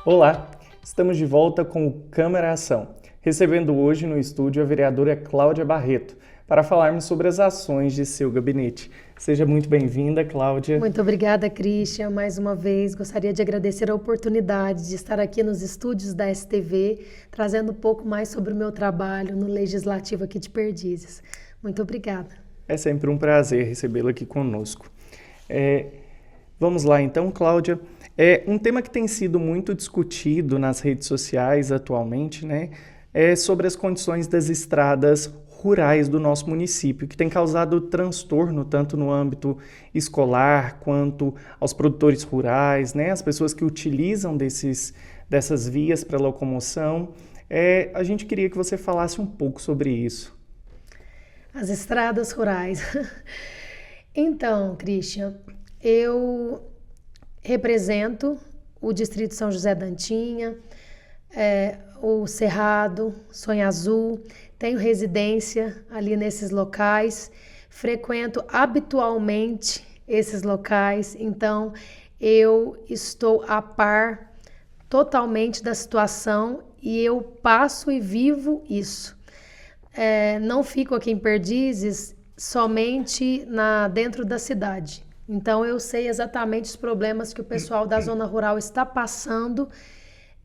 Olá, estamos de volta com o Câmara Ação, recebendo hoje no estúdio a vereadora Cláudia Barreto, para falarmos sobre as ações de seu gabinete. Seja muito bem-vinda, Cláudia. Muito obrigada, Christian. Mais uma vez, gostaria de agradecer a oportunidade de estar aqui nos estúdios da STV, trazendo um pouco mais sobre o meu trabalho no Legislativo aqui de Perdizes. Muito obrigada. É sempre um prazer recebê-la aqui conosco. Vamos lá então, Cláudia. Um tema que tem sido muito discutido nas redes sociais atualmente, né, é sobre as condições das estradas rurais do nosso município, que tem causado transtorno tanto no âmbito escolar quanto aos produtores rurais, né, as pessoas que utilizam dessas vias para locomoção. A gente queria que você falasse um pouco sobre isso. As estradas rurais. Então, Christian, eu represento o Distrito São José da Antinha, o Cerrado, Sonho Azul, tenho residência ali nesses locais, frequento habitualmente esses locais, então eu estou a par totalmente da situação e eu passo e vivo isso. Não fico aqui em Perdizes somente dentro da cidade. Então, eu sei exatamente os problemas que o pessoal da zona rural está passando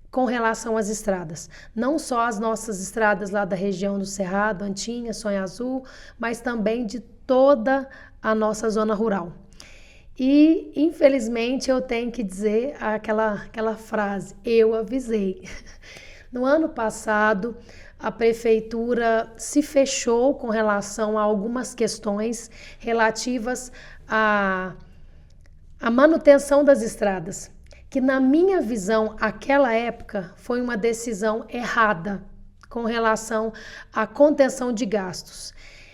com relação às estradas. Não só as nossas estradas lá da região do Cerrado, Antinha, Sonho Azul, mas também de toda a nossa zona rural. E, infelizmente, eu tenho que dizer aquela frase, eu avisei. No ano passado, a prefeitura se fechou com relação a algumas questões relativas à manutenção das estradas, que na minha visão, aquela época, foi uma decisão errada com relação à contenção de gastos.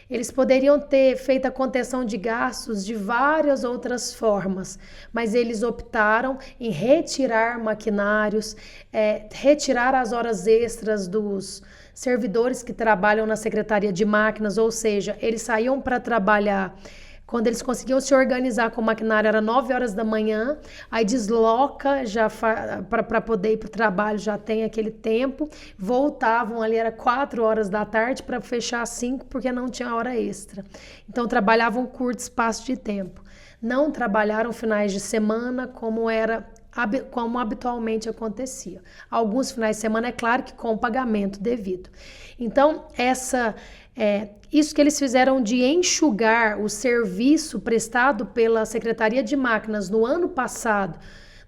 Eles poderiam ter feito a contenção de gastos de várias outras formas, mas eles optaram em retirar maquinários, retirar as horas extras dos servidores que trabalham na Secretaria de Máquinas, ou seja, eles saíam para trabalhar. Quando eles conseguiam se organizar com o maquinário, era 9 horas da manhã, aí desloca já para poder ir para o trabalho, já tem aquele tempo, voltavam ali, era 4 horas da tarde para fechar às 5, porque não tinha hora extra. Então, trabalhavam um curto espaço de tempo. Não trabalharam finais de semana como habitualmente acontecia. Alguns finais de semana, é claro que com pagamento devido. Então, isso que eles fizeram de enxugar o serviço prestado pela Secretaria de Máquinas no ano passado,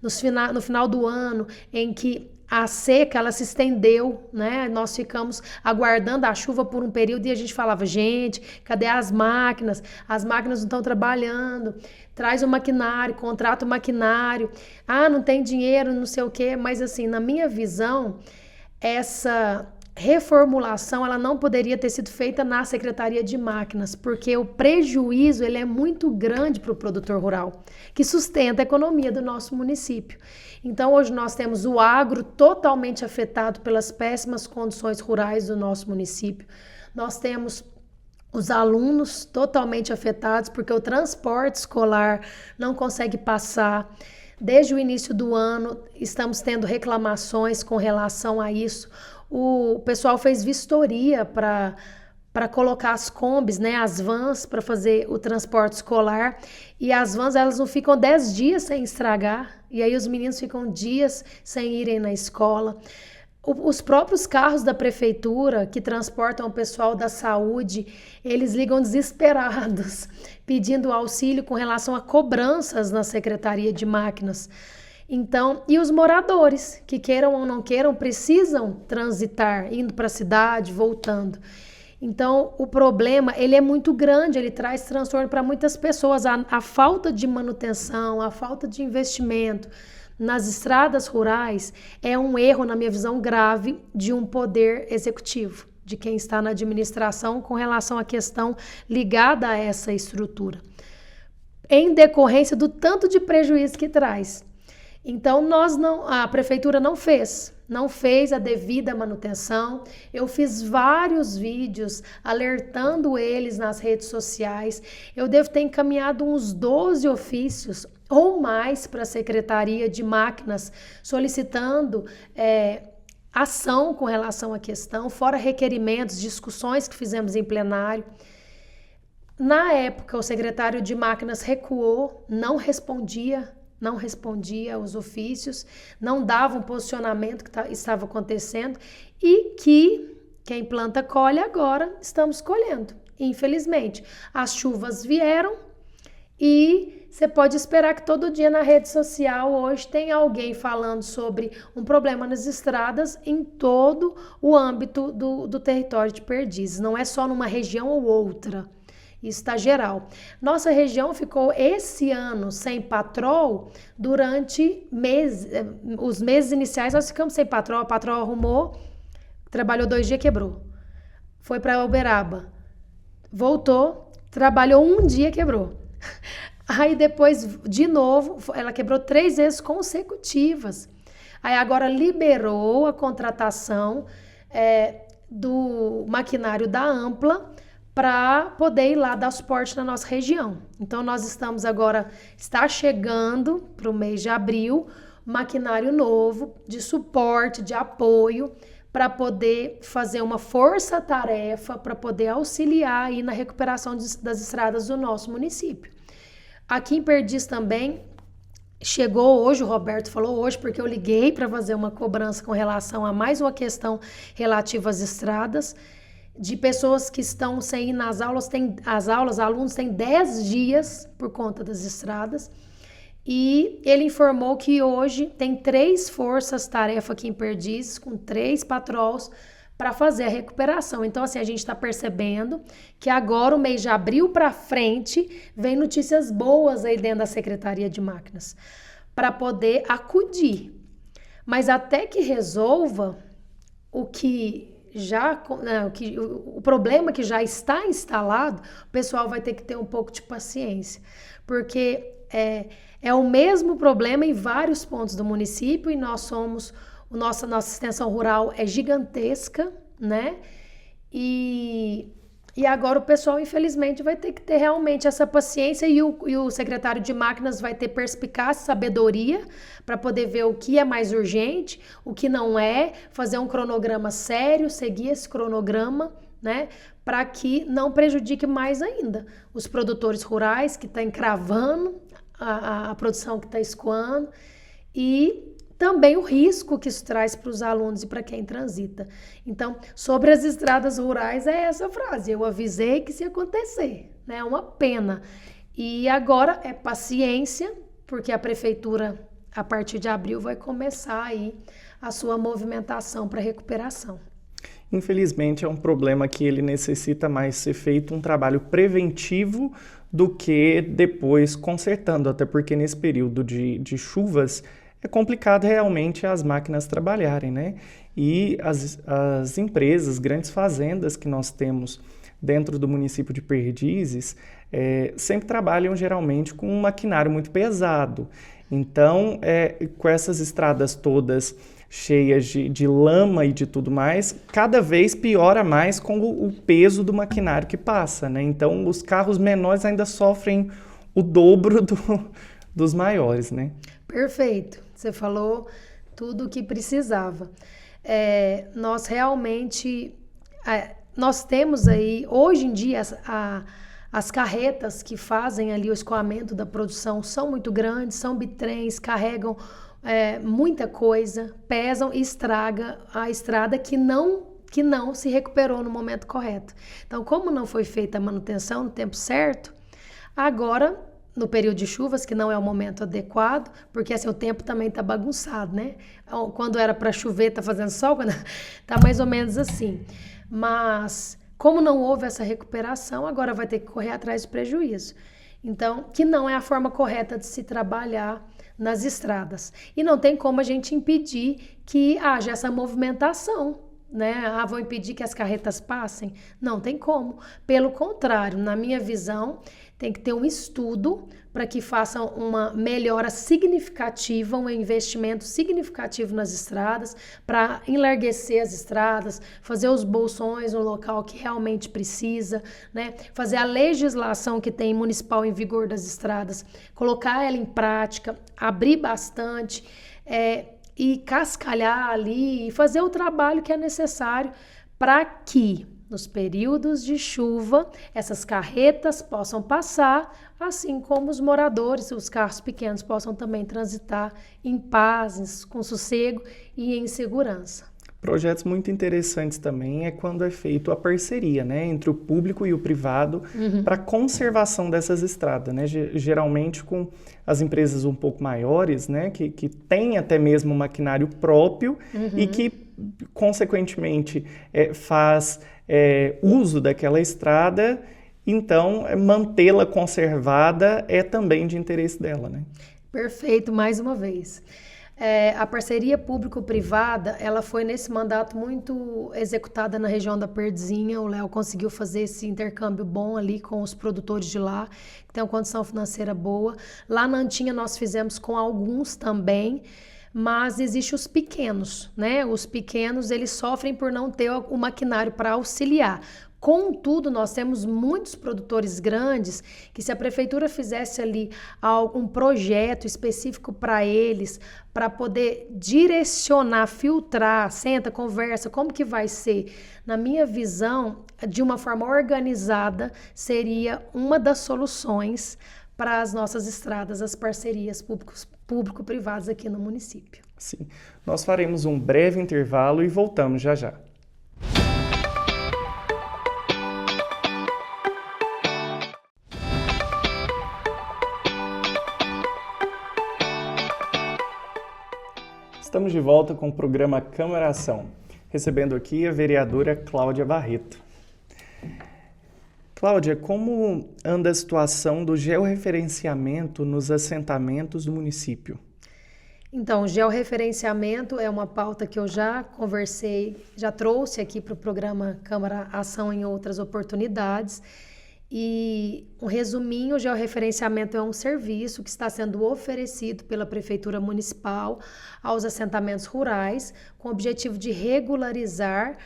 no final do ano, em que a seca ela se estendeu, né? Nós ficamos aguardando a chuva por um período e a gente falava, gente, cadê as máquinas? As máquinas não estão trabalhando. Traz o maquinário, contrata o maquinário. Ah, não tem dinheiro, não sei o quê. Mas assim, na minha visão, essa reformulação ela não poderia ter sido feita na Secretaria de Máquinas, porque o prejuízo ele é muito grande para o produtor rural, que sustenta a economia do nosso município. Então, hoje nós temos o agro totalmente afetado pelas péssimas condições rurais do nosso município. Nós temos os alunos totalmente afetados, porque o transporte escolar não consegue passar. Desde o início do ano, estamos tendo reclamações com relação a isso. O pessoal fez vistoria para colocar as combis, né, as vans, para fazer o transporte escolar. E as vans, elas não ficam 10 dias sem estragar. E aí os meninos ficam dias sem irem na escola. Os próprios carros da prefeitura que transportam o pessoal da saúde, eles ligam desesperados, pedindo auxílio com relação a cobranças na Secretaria de Máquinas. Então, e os moradores, que queiram ou não queiram, precisam transitar, indo para a cidade, voltando. Então, o problema, ele é muito grande, ele traz transtorno para muitas pessoas. A falta de manutenção, a falta de investimento nas estradas rurais é um erro, na minha visão, grave de um poder executivo, de quem está na administração com relação à questão ligada a essa estrutura, em decorrência do tanto de prejuízo que traz. Então, a prefeitura não fez a devida manutenção. Eu fiz vários vídeos alertando eles nas redes sociais. Eu devo ter encaminhado uns 12 ofícios ou mais para a Secretaria de Máquinas, solicitando ação com relação à questão, fora requerimentos, discussões que fizemos em plenário. Na época, o secretário de Máquinas recuou, não respondia aos ofícios, não dava um posicionamento que estava acontecendo e que quem planta colhe, agora estamos colhendo. Infelizmente, as chuvas vieram e você pode esperar que todo dia na rede social hoje tem alguém falando sobre um problema nas estradas em todo o âmbito do território de Perdizes. Não é só numa região ou outra. Isso está geral. Nossa região ficou esse ano sem patrol durante os meses iniciais. Nós ficamos sem patrol. A patrol arrumou, trabalhou 2 dias, quebrou. Foi para Uberaba, voltou, trabalhou 1 dia, quebrou. Aí depois, de novo, ela quebrou 3 vezes consecutivas. Aí agora liberou a contratação do maquinário da Ampla para poder ir lá dar suporte na nossa região. Então, nós estamos agora, está chegando para o mês de abril, maquinário novo de suporte, de apoio, para poder fazer uma força-tarefa, para poder auxiliar aí na recuperação das estradas do nosso município. Aqui em Perdiz também, chegou hoje, o Roberto falou hoje, porque eu liguei para fazer uma cobrança com relação a mais uma questão relativa às estradas, de pessoas que estão sem ir nas aulas, alunos têm 10 dias por conta das estradas, e ele informou que hoje tem 3 forças-tarefa aqui em Perdizes, com 3 patrols, para fazer a recuperação. Então, assim, a gente está percebendo que agora, o mês de abril para frente, vem notícias boas aí dentro da Secretaria de Máquinas, para poder acudir. Mas até que resolva o problema que já está instalado, o pessoal vai ter que ter um pouco de paciência, porque é o mesmo problema em vários pontos do município e nossa extensão rural é gigantesca, né? E agora o pessoal, infelizmente, vai ter que ter realmente essa paciência e o secretário de Máquinas vai ter perspicácia, sabedoria para poder ver o que é mais urgente, o que não é, fazer um cronograma sério, seguir esse cronograma, né? Para que não prejudique mais ainda os produtores rurais que estão encravando a produção que está escoando e também o risco que isso traz para os alunos e para quem transita. Então, sobre as estradas rurais é essa frase, eu avisei que se acontecer, né? É uma pena. E agora é paciência, porque a prefeitura, a partir de abril, vai começar aí a sua movimentação para recuperação. Infelizmente, é um problema que ele necessita mais ser feito um trabalho preventivo do que depois consertando, até porque nesse período de chuvas é complicado realmente as máquinas trabalharem, né? E as empresas, grandes fazendas que nós temos dentro do município de Perdizes, sempre trabalham geralmente com um maquinário muito pesado. Então, com essas estradas todas cheias de lama e de tudo mais, cada vez piora mais com o peso do maquinário que passa, né? Então, os carros menores ainda sofrem o dobro dos maiores, né? Perfeito. Você falou tudo o que precisava. Nós realmente, nós temos aí, hoje em dia, as carretas que fazem ali o escoamento da produção são muito grandes, são bitrens, carregam muita coisa, pesam e estraga a estrada que não se recuperou no momento correto. Então, como não foi feita a manutenção no tempo certo, agora, no período de chuvas, que não é o momento adequado, porque assim, o tempo também está bagunçado, né? Quando era para chover, está fazendo sol, está mais ou menos assim. Mas, como não houve essa recuperação, agora vai ter que correr atrás de prejuízo. Então, que não é a forma correta de se trabalhar nas estradas. E não tem como a gente impedir que haja essa movimentação né? Vão impedir que as carretas passem? Não tem como. Pelo contrário, na minha visão, tem que ter um estudo para que façam uma melhora significativa, um investimento significativo nas estradas, para enlarguecer as estradas, fazer os bolsões no local que realmente precisa, né? Fazer a legislação que tem municipal em vigor das estradas, colocar ela em prática, abrir bastante, e cascalhar ali e fazer o trabalho que é necessário para que nos períodos de chuva essas carretas possam passar, assim como os moradores, os carros pequenos possam também transitar em paz, com sossego e em segurança. Projetos muito interessantes também é quando é feito a parceria, né, entre o público e o privado para a conservação dessas estradas, né, geralmente com as empresas um pouco maiores, né, que têm até mesmo maquinário próprio e que, consequentemente, faz uso daquela estrada, então mantê-la conservada é também de interesse dela, né? Perfeito, mais uma vez. A parceria público-privada, ela foi nesse mandato muito executada na região da Perdizinha. O Léo conseguiu fazer esse intercâmbio bom ali com os produtores de lá, que tem uma condição financeira boa. Lá na Antinha nós fizemos com alguns também, mas existem os pequenos, né? Os pequenos, eles sofrem por não ter o maquinário para auxiliar. Contudo, nós temos muitos produtores grandes que, se a prefeitura fizesse ali algum projeto específico para eles, para poder direcionar, filtrar, senta, conversa, como que vai ser? Na minha visão, de uma forma organizada, seria uma das soluções para as nossas estradas, as parcerias público-privadas aqui no município. Sim. Nós faremos um breve intervalo e voltamos já já. Estamos de volta com o programa Câmara Ação, recebendo aqui a vereadora Cláudia Barreto. Cláudia, como anda a situação do georreferenciamento nos assentamentos do município? Então, o georreferenciamento é uma pauta que eu já conversei, já trouxe aqui para o programa Câmara Ação em outras oportunidades. E um resuminho, o georreferenciamento é um serviço que está sendo oferecido pela Prefeitura Municipal aos assentamentos rurais, com o objetivo de regularizar,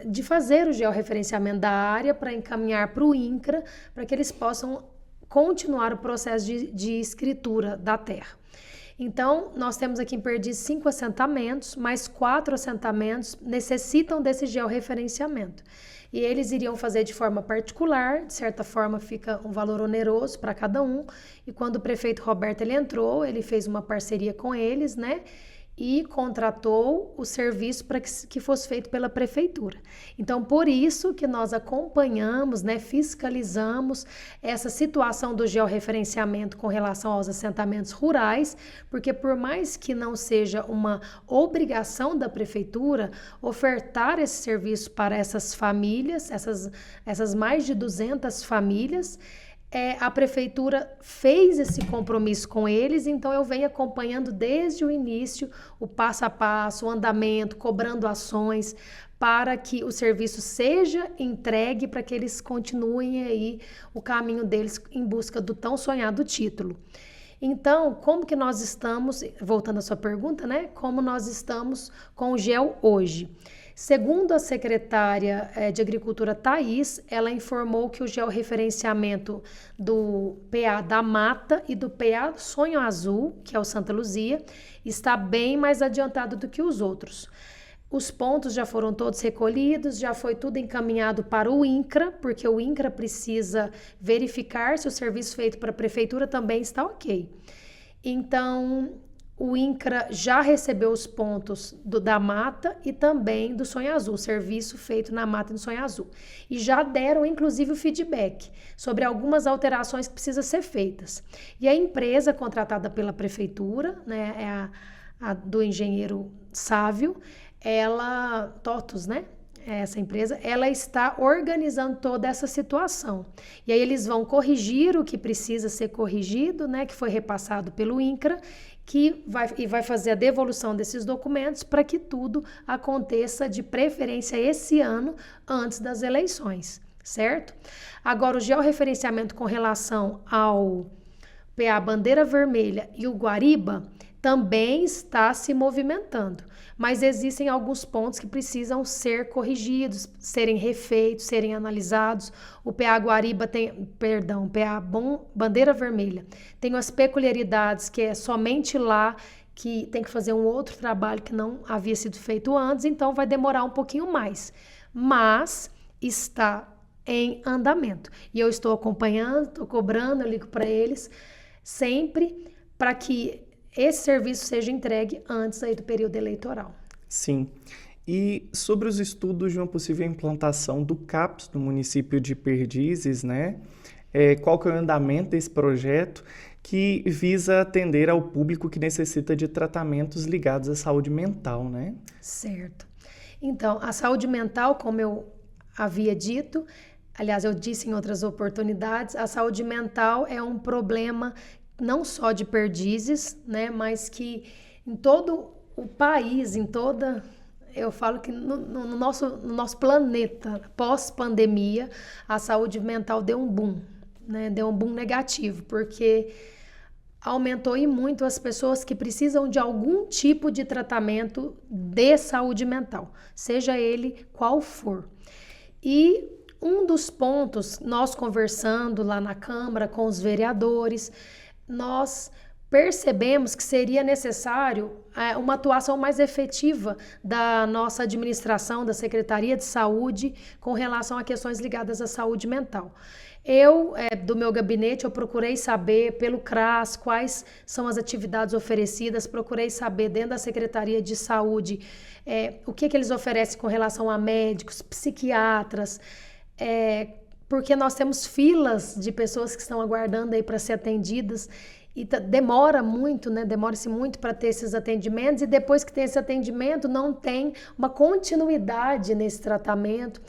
de fazer o georreferenciamento da área para encaminhar para o INCRA, para que eles possam continuar o processo de escritura da terra. Então, nós temos aqui em Perdiz 5 assentamentos, mais 4 assentamentos necessitam desse georreferenciamento. E eles iriam fazer de forma particular, de certa forma fica um valor oneroso para cada um. E quando o prefeito Roberto ele entrou, ele fez uma parceria com eles, né? E contratou o serviço para que fosse feito pela prefeitura. Então, por isso que nós acompanhamos, né, fiscalizamos essa situação do georreferenciamento com relação aos assentamentos rurais, porque por mais que não seja uma obrigação da prefeitura ofertar esse serviço para essas famílias, essas mais de 200 famílias, a prefeitura fez esse compromisso com eles, então eu venho acompanhando desde o início o passo a passo, o andamento, cobrando ações para que o serviço seja entregue, para que eles continuem aí o caminho deles em busca do tão sonhado título. Então, como que nós estamos, voltando à sua pergunta, né? Como nós estamos com o GEL hoje? Segundo a secretária de Agricultura, Thaís, ela informou que o georreferenciamento do PA da Mata e do PA Sonho Azul, que é o Santa Luzia, está bem mais adiantado do que os outros. Os pontos já foram todos recolhidos, já foi tudo encaminhado para o INCRA, porque o INCRA precisa verificar se o serviço feito para a prefeitura também está ok. Então, o INCRA já recebeu os pontos da Mata e também do Sonho Azul, serviço feito na Mata e no Sonho Azul. E já deram, inclusive, o feedback sobre algumas alterações que precisam ser feitas. E a empresa contratada pela prefeitura, né, é a do engenheiro Sávio, TOTUS, né? essa empresa, ela está organizando toda essa situação. E aí eles vão corrigir o que precisa ser corrigido, né, que foi repassado pelo INCRA, vai fazer a devolução desses documentos para que tudo aconteça de preferência esse ano, antes das eleições, certo? Agora, o georreferenciamento com relação ao PA Bandeira Vermelha e o Guariba também está se movimentando, mas existem alguns pontos que precisam ser corrigidos, serem refeitos, serem analisados. O PA Guariba Bandeira Vermelha tem as peculiaridades que é somente lá que tem que fazer um outro trabalho que não havia sido feito antes, então vai demorar um pouquinho mais, mas está em andamento. E eu estou acompanhando, estou cobrando, eu ligo para eles sempre para que esse serviço seja entregue antes aí do período eleitoral. Sim. E sobre os estudos de uma possível implantação do CAPS no município de Perdizes, né? Qual que é o andamento desse projeto que visa atender ao público que necessita de tratamentos ligados à saúde mental, né? Certo. Então, a saúde mental, como eu havia dito, aliás, eu disse em outras oportunidades, a saúde mental é um problema não só de Perdizes, né, mas que em todo o país, eu falo que no nosso planeta, pós-pandemia, a saúde mental deu um boom, né, deu um boom negativo, porque aumentou e muito as pessoas que precisam de algum tipo de tratamento de saúde mental, seja ele qual for. E um dos pontos, nós conversando lá na Câmara com os vereadores, nós percebemos que seria necessário uma atuação mais efetiva da nossa administração, da Secretaria de Saúde, com relação a questões ligadas à saúde mental. Do meu gabinete, eu procurei saber pelo CRAS quais são as atividades oferecidas, procurei saber dentro da Secretaria de Saúde o que eles oferecem com relação a médicos, psiquiatras, porque nós temos filas de pessoas que estão aguardando aí para ser atendidas e demora muito, né? Demora-se muito para ter esses atendimentos e depois que tem esse atendimento não tem uma continuidade nesse tratamento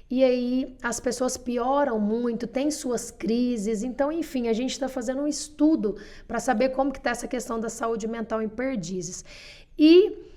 e aí as pessoas pioram muito, têm suas crises. Então, enfim, a gente está fazendo um estudo para saber como que está essa questão da saúde mental em Perdizes. E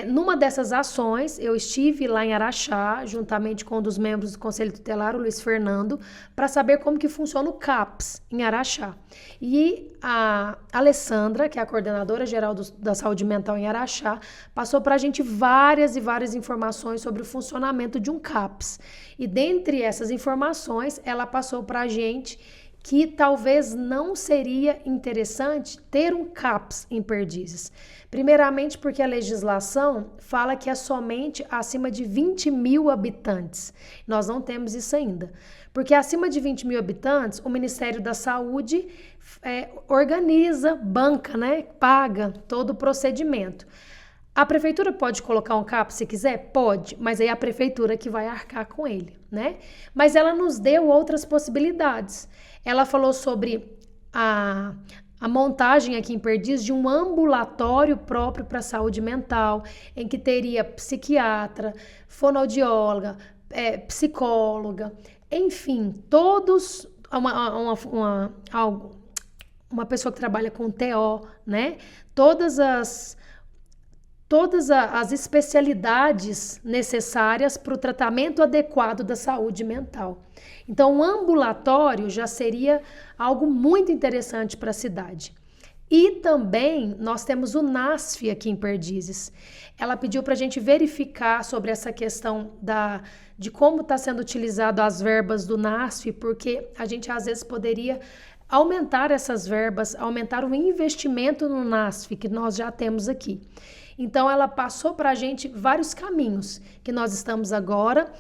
numa dessas ações, eu estive lá em Araxá, juntamente com um dos membros do Conselho Tutelar, o Luiz Fernando, para saber como que funciona o CAPS em Araxá. E a Alessandra, que é a coordenadora geral da saúde mental em Araxá, passou para a gente várias e várias informações sobre o funcionamento de um CAPS. E dentre essas informações, ela passou para a gente que talvez não seria interessante ter um CAPS em Perdizes. Primeiramente porque a legislação fala que é somente acima de 20 mil habitantes. Nós não temos isso ainda. Porque acima de 20 mil habitantes, o Ministério da Saúde organiza, banca, né, paga todo o procedimento. A prefeitura pode colocar um CAPS se quiser? Pode, mas aí é a prefeitura que vai arcar com ele, né? Mas ela nos deu outras possibilidades. Ela falou sobre a montagem aqui em Perdizes de um ambulatório próprio para saúde mental, em que teria psiquiatra, fonoaudióloga, psicóloga, enfim, todos, uma pessoa que trabalha com TO, né? Todas as especialidades necessárias para o tratamento adequado da saúde mental. Então, um ambulatório já seria algo muito interessante para a cidade. E também nós temos o NASF aqui em Perdizes. Ela pediu para a gente verificar sobre essa questão de como está sendo utilizado as verbas do NASF, porque a gente às vezes poderia aumentar essas verbas, aumentar o investimento no NASF que nós já temos aqui. Então, ela passou para a gente vários caminhos que nós estamos agora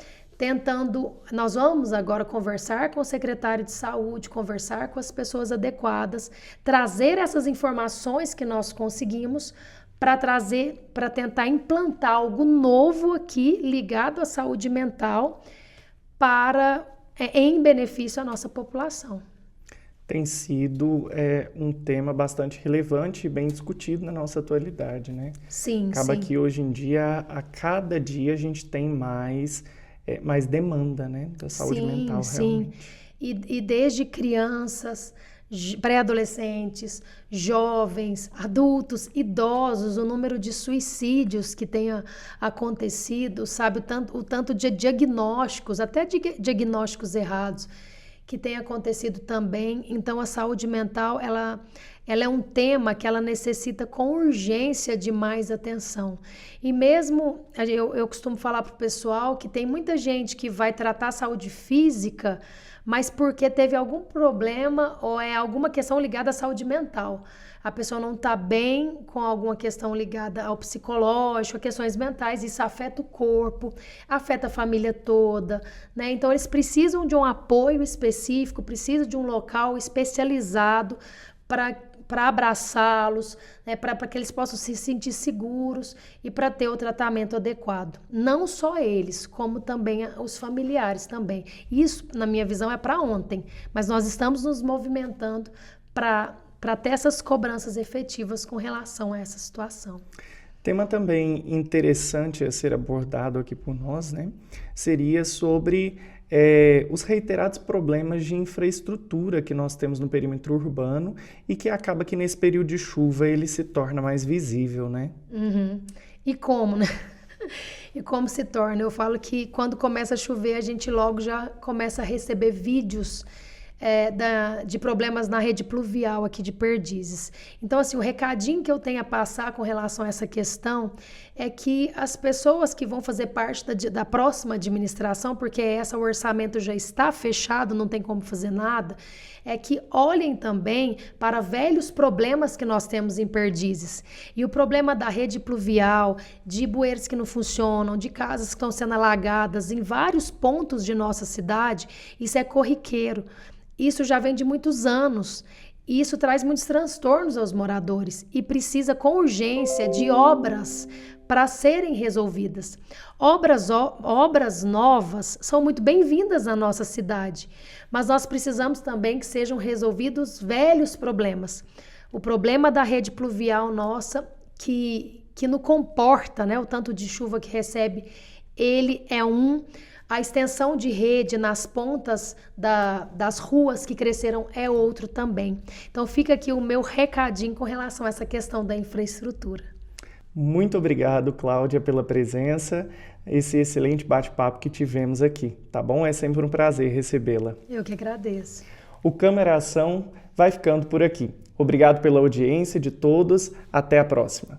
nós vamos agora conversar com o secretário de saúde, conversar com as pessoas adequadas, trazer essas informações que nós conseguimos para tentar implantar algo novo aqui ligado à saúde mental em benefício à nossa população. Tem sido um tema bastante relevante e bem discutido na nossa atualidade, né? Sim, Acaba sim. que hoje em dia, a cada dia, a gente tem mais mais demanda, né, da saúde mental, sim. realmente. E desde crianças, pré-adolescentes, jovens, adultos, idosos, o número de suicídios que tenha acontecido, sabe, o tanto de diagnósticos, até diagnósticos errados que tem acontecido também. Então, a saúde mental, ela é um tema que ela necessita com urgência de mais atenção. E mesmo, eu costumo falar para o pessoal que tem muita gente que vai tratar a saúde física, mas porque teve algum problema ou é alguma questão ligada à saúde mental. A pessoa não está bem com alguma questão ligada ao psicológico, a questões mentais, isso afeta o corpo, afeta a família toda, né? Então, eles precisam de um apoio específico, precisam de um local especializado para abraçá-los, né, para que eles possam se sentir seguros e para ter o tratamento adequado. Não só eles, como também os familiares também. Isso, na minha visão, é para ontem, mas nós estamos nos movimentando para ter essas cobranças efetivas com relação a essa situação. Tema também interessante a ser abordado aqui por nós, né, seria sobre os reiterados problemas de infraestrutura que nós temos no perímetro urbano e que acaba que nesse período de chuva ele se torna mais visível, né? Uhum. E como, né? E como se torna? Eu falo que quando começa a chover, a gente logo já começa a receber vídeos de problemas na rede pluvial aqui de Perdizes. Então, assim, o recadinho que eu tenho a passar com relação a essa questão é que as pessoas que vão fazer parte da próxima administração, porque o orçamento já está fechado, não tem como fazer nada, é que olhem também para velhos problemas que nós temos em Perdizes. E o problema da rede pluvial, de bueiros que não funcionam, de casas que estão sendo alagadas em vários pontos de nossa cidade, isso é corriqueiro. Isso já vem de muitos anos e isso traz muitos transtornos aos moradores e precisa com urgência de obras para serem resolvidas. Obras novas são muito bem-vindas na nossa cidade, mas nós precisamos também que sejam resolvidos velhos problemas. O problema da rede pluvial nossa, que não comporta, né, o tanto de chuva que recebe, ele é a extensão de rede nas pontas das ruas que cresceram é outro também. Então fica aqui o meu recadinho com relação a essa questão da infraestrutura. Muito obrigado, Cláudia, pela presença, esse excelente bate-papo que tivemos aqui, tá bom? É sempre um prazer recebê-la. Eu que agradeço. O Câmara Ação vai ficando por aqui. Obrigado pela audiência de todos, até a próxima.